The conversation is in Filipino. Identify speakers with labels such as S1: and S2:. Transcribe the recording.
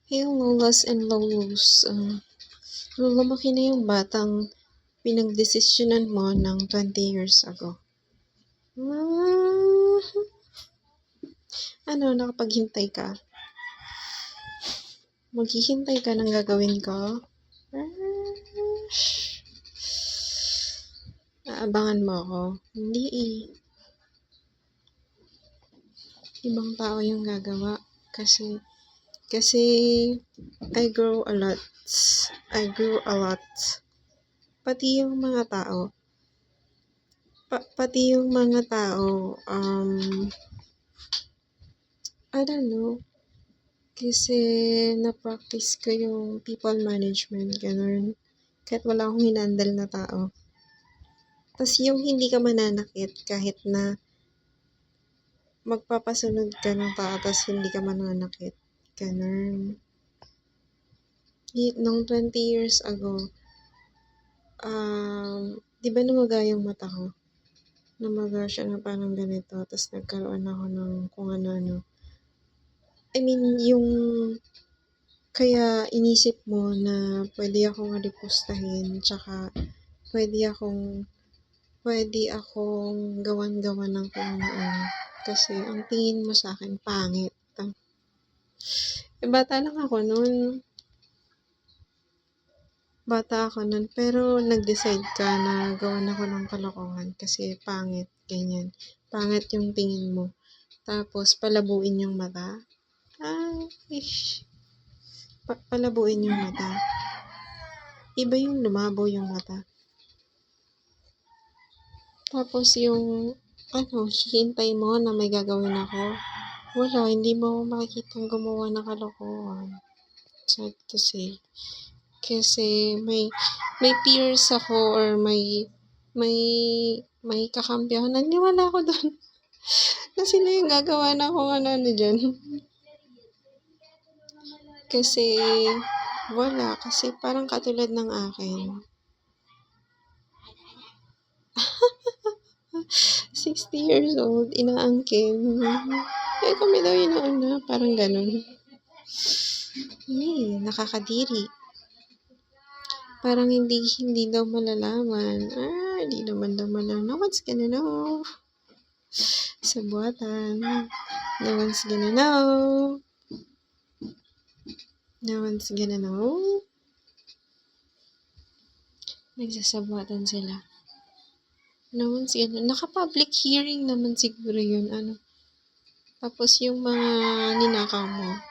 S1: Hey, Lolas and Lolos. Lumaki na yung batang pinagdesisyonan mo ng 20 years ago. Ah, nakapaghintay ka? Maghihintay ka ng gagawin ko? Aabangan mo ako? Hindi eh. Ibang tao yung gagawa. Kasi I grew a lot. Pati yung mga tao. Pati yung mga tao, I don't know. Kasi na-practice ko yung people management, ganun. Kahit wala akong hinandal na tao. Tapos yung hindi ka mananakit kahit na magpapasunod ka ng tao tapos hindi ka mananakit. Ganun. Nung 20 years ago, di ba namaga yung mata ko? Namaga siya na parang ganito. Tapos nagkaroon ako ng kung ano-ano. I mean, yung kaya inisip mo na pwede akong alipustahin, tsaka pwede akong gawan-gawan ng kung ano. Kasi ang tingin mo sa akin, pangit. Bata lang ako noon. Pero nag-decide ka na gawan ako ng kalokohan kasi pangit, ganyan. Pangit yung tingin mo. Tapos, palabuin yung mata. Palabuin yung mata. Iba yung lumabo yung mata. Tapos yung, hihintay mo na may gagawin ako. Wala, hindi mo ako makikitang gumawa ng kalokohan. Sad to say. Kasi may peers ako or may kakampi ako. Naniwala ako doon. Na sila yung gagawa na kung ano dyan. Kasi, wala. Kasi parang katulad ng akin. 60 years old, inaangkin. Kami daw yung nauna. Parang ganun. Nakakadiri. Parang hindi daw malalaman. Hindi naman daw malalaman. No one's gonna know. Sa buwatan. No one's gonna know. No one's gonna know. Nagsasabuatan sila. No one's gonna. Naka-public hearing naman siguro yun. Tapos yung mga ninakaw mo,